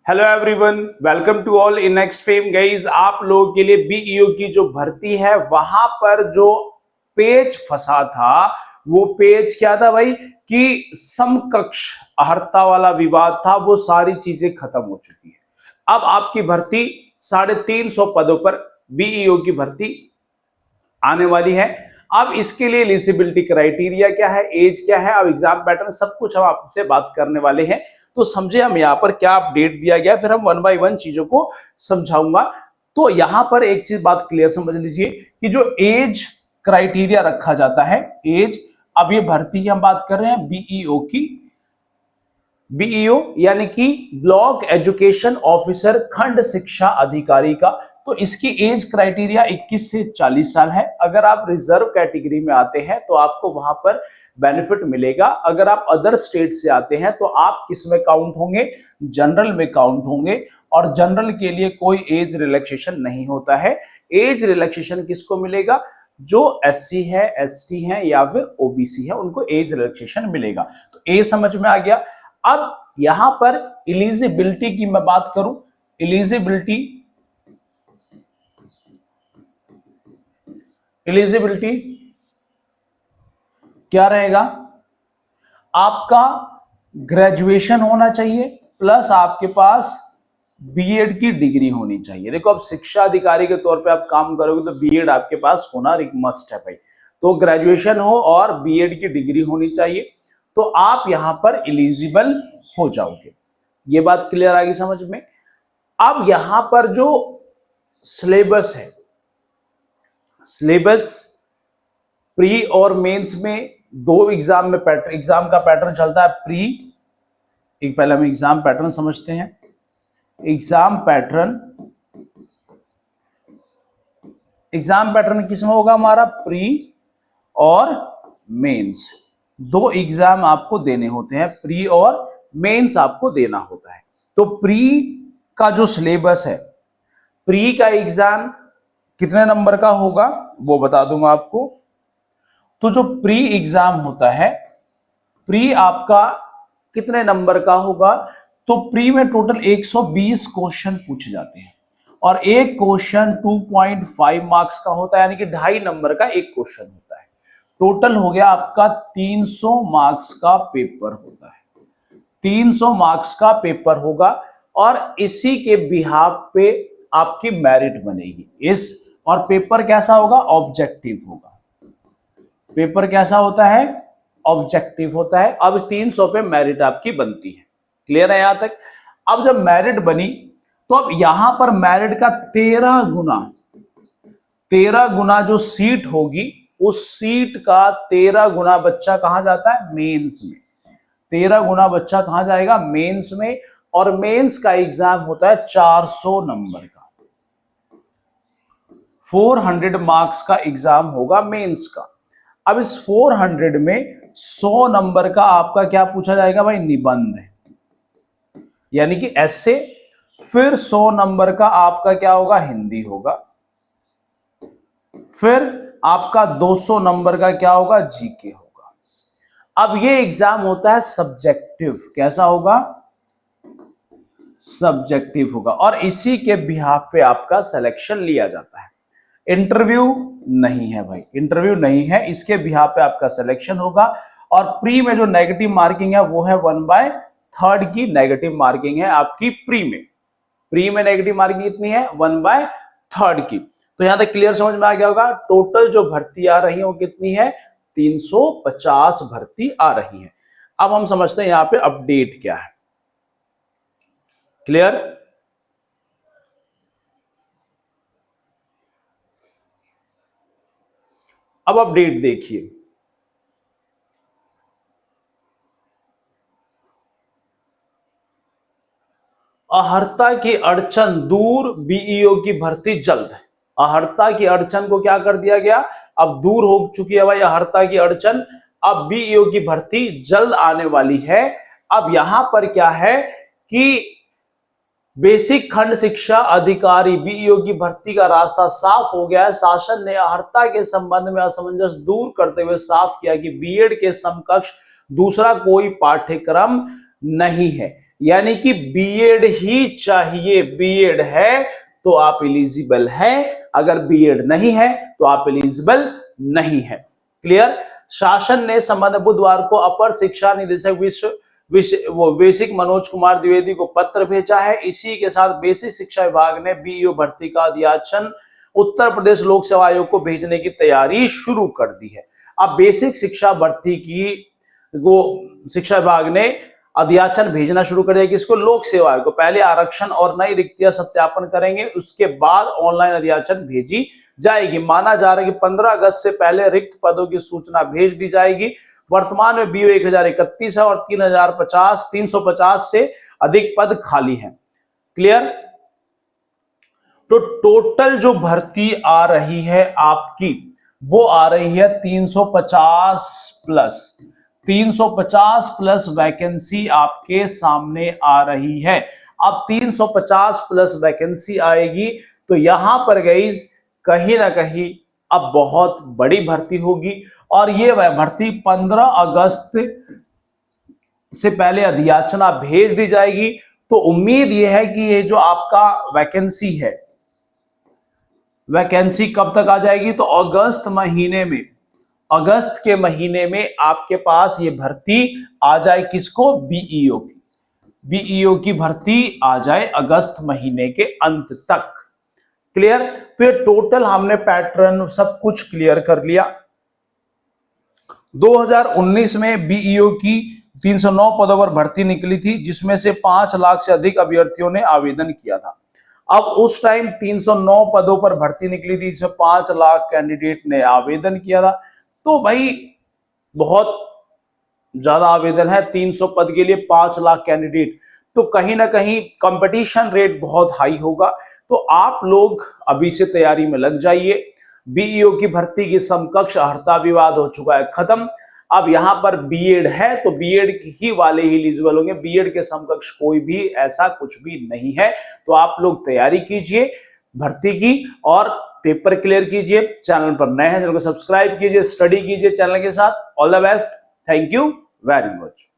Hello everyone, welcome to all in next fame guys. आप लोगों के लिए बीईओ की जो भर्ती है वहां पर जो पेज फंसा था वो पेज क्या था भाई कि समकक्ष अहर्ता वाला विवाद था। वो सारी चीजें खत्म हो चुकी है। अब आपकी भर्ती 350 पदों पर बीईओ की भर्ती आने वाली है। अब इसके लिए एलिजिबिलिटी क्राइटेरिया क्या है, एज क्या है, अब एग्जाम पैटर्न, सब कुछ हम आपसे बात करने वाले हैं। तो समझे हम यहाँ पर क्या अपडेट दिया गया, फिर हम वन बाय वन चीजों को समझाऊंगा। तो यहां पर एक चीज बात क्लियर समझ लीजिए कि जो एज क्राइटेरिया रखा जाता है, एज, अब ये भर्ती की हम बात कर रहे हैं बीईओ की। बीईओ यानी कि ब्लॉक एजुकेशन ऑफिसर, खंड शिक्षा अधिकारी का। तो इसकी एज क्राइटेरिया 21 से 40 साल है। अगर आप रिजर्व कैटेगरी में आते हैं तो आपको वहां पर बेनिफिट मिलेगा। अगर आप अदर स्टेट से आते हैं तो आप किस में काउंट होंगे, जनरल में काउंट होंगे। और जनरल के लिए कोई एज रिलैक्सेशन नहीं होता है। एज रिलैक्सेशन किसको मिलेगा, जो एससी है, एसटी है या फिर ओबीसी है, उनको एज रिलैक्सेशन मिलेगा। तो ए समझ में आ गया। अब यहां पर एलिजिबिलिटी की मैं बात करूं, एलिजिबिलिटी क्या रहेगा, आपका ग्रेजुएशन होना चाहिए प्लस आपके पास बीएड की डिग्री होनी चाहिए। देखो, अब शिक्षा अधिकारी के तौर पे आप काम करोगे तो बीएड आपके पास होना एक मस्ट है भाई। तो ग्रेजुएशन हो और बीएड की डिग्री होनी चाहिए, तो आप यहां पर एलिजिबल हो जाओगे। ये बात क्लियर आ गई समझ में। अब यहां पर जो सिलेबस है, सिलेबस प्री और मेंस में दो एग्जाम में एग्जाम का पैटर्न चलता है। प्री, एक पहले हम एग्जाम पैटर्न समझते हैं। एग्जाम पैटर्न किसमें होगा हमारा, प्री और मेंस। दो एग्जाम आपको देने होते हैं, प्री और मेंस आपको देना होता है। तो प्री का जो सिलेबस है, प्री का एग्जाम कितने नंबर का होगा वो बता दूंगा आपको। तो जो प्री एग्जाम होता है, प्री आपका कितने नंबर का होगा, तो प्री में टोटल 120 क्वेश्चन पूछे जाते हैं और एक क्वेश्चन 2.5 मार्क्स का होता है, यानी कि 2.5 नंबर का एक क्वेश्चन होता है। टोटल हो गया आपका 300 मार्क्स का पेपर होता है। 300 मार्क्स का पेपर होगा और इसी के बिहाफ पे आपकी मेरिट बनेगी। इस और पेपर कैसा होगा, ऑब्जेक्टिव होगा। पेपर कैसा होता है, ऑब्जेक्टिव होता है। अब 300 पे मेरिट आपकी बनती है। क्लियर है यहां तक। अब जब मेरिट बनी तो अब यहां पर मेरिट का 13 गुना जो सीट होगी, उस सीट का 13 गुना बच्चा कहां जाता है, मेंस में। 13 गुना बच्चा कहां जाएगा, मेंस में। और मेंस का एग्जाम होता है 400 नंबर का, 400 मार्क्स का एग्जाम होगा मेंस का। अब इस 400 में 100 नंबर का आपका क्या पूछा जाएगा भाई, निबंध, यानी कि ऐसे। फिर 100 नंबर का आपका क्या होगा, हिंदी होगा। फिर आपका 200 नंबर का क्या होगा, जीके होगा। अब ये एग्जाम होता है सब्जेक्टिव। कैसा होगा, सब्जेक्टिव होगा। और इसी के बिहाफ पे आपका सिलेक्शन लिया जाता है। इंटरव्यू नहीं है भाई, इंटरव्यू नहीं है, इसके बिहाफ पे आपका सिलेक्शन होगा। और प्री में जो नेगेटिव मार्किंग है वो है 1/3 की नेगेटिव मार्किंग है आपकी प्री में। प्री में नेगेटिव मार्किंग कितनी है, 1/3 की। तो यहां तक क्लियर समझ में आ गया होगा। टोटल जो भर्ती आ रही है वो कितनी है, 350 भर्ती आ रही है। अब हम समझते हैं यहां पे अपडेट क्या है। क्लियर। अब अपडेट देखिए, अहर्ता की अड़चन दूर, बीईओ की भर्ती जल्द। अहर्ता की अड़चन को क्या कर दिया गया, अब दूर हो चुकी है भाई अहर्ता की अड़चन। अब बीईओ की भर्ती जल्द आने वाली है। अब यहां पर क्या है कि बेसिक खंड शिक्षा अधिकारी बीईओ की भर्ती का रास्ता साफ हो गया है। शासन ने अहर्ता के संबंध में असमंजस दूर करते हुए साफ किया कि बीएड के समकक्ष दूसरा कोई पाठ्यक्रम नहीं है। यानी कि बीएड ही चाहिए। बीएड है तो आप एलिजिबल हैं, अगर बीएड नहीं है तो आप एलिजिबल नहीं है। क्लियर। शासन ने संबंध बुधवार को अपर शिक्षा निदेशक वो बेसिक मनोज कुमार द्विवेदी को पत्र भेजा है। इसी के साथ बेसिक शिक्षा विभाग ने बीईओ भर्ती का अध्याचन उत्तर प्रदेश लोक सेवा आयोग को भेजने की तैयारी शुरू कर दी है। अब बेसिक शिक्षा भर्ती की वो शिक्षा विभाग ने अध्याचन भेजना शुरू कर दिया। किसको? लोक सेवा आयोग को। पहले आरक्षण और नई रिक्तियां सत्यापन करेंगे, उसके बाद ऑनलाइन अध्याचन भेजी जाएगी। माना जा रहा है कि 15 अगस्त से पहले रिक्त पदों की सूचना भेज दी जाएगी। वर्तमान में बीओ 1031 है और 350 से अधिक पद खाली हैं। क्लियर। तो टोटल जो भर्ती आ रही है आपकी, वो आ रही है 350 प्लस वैकेंसी आपके सामने आ रही है। अब 350 प्लस वैकेंसी आएगी तो यहां पर गाइस कहीं ना कहीं अब बहुत बड़ी भर्ती होगी और ये भर्ती 15 अगस्त से पहले अध्याचना भेज दी जाएगी। तो उम्मीद ये है कि ये जो आपका वैकेंसी है, वैकेंसी कब तक आ जाएगी? तो अगस्त के महीने में आपके पास ये भर्ती आ जाए। किसको? बीईओ की। बीईओ की भर्ती आ जाए अगस्त महीने के अंत तक। क्लियर। तो ये टोटल हमने पैटर्न सब कुछ क्लियर कर लिया। 2019 में बीईओ की 309 पदों पर भर्ती निकली थी, जिसमें से 5 लाख से अधिक अभ्यर्थियों ने आवेदन किया था। अब उस टाइम 309 पदों पर भर्ती निकली थी, जिसमें 5 लाख कैंडिडेट ने आवेदन किया था। तो भाई बहुत ज्यादा आवेदन है, 300 पद के लिए 5 लाख कैंडिडेट, तो कहीं ना कहीं कंपटीशन रेट बहुत हाई होगा। तो आप लोग अभी से तैयारी में लग जाइए। बीईओ की भर्ती की समकक्ष अर्हता विवाद हो चुका है खत्म। अब यहां पर बीएड है तो बीएड ही वाले ही एलिजिबल होंगे, बीएड के समकक्ष कोई भी ऐसा कुछ भी नहीं है। तो आप लोग तैयारी कीजिए भर्ती की और पेपर क्लियर कीजिए। चैनल पर नए हैं, चैनल को सब्सक्राइब कीजिए, स्टडी कीजिए चैनल के साथ। All the best. Thank you very much.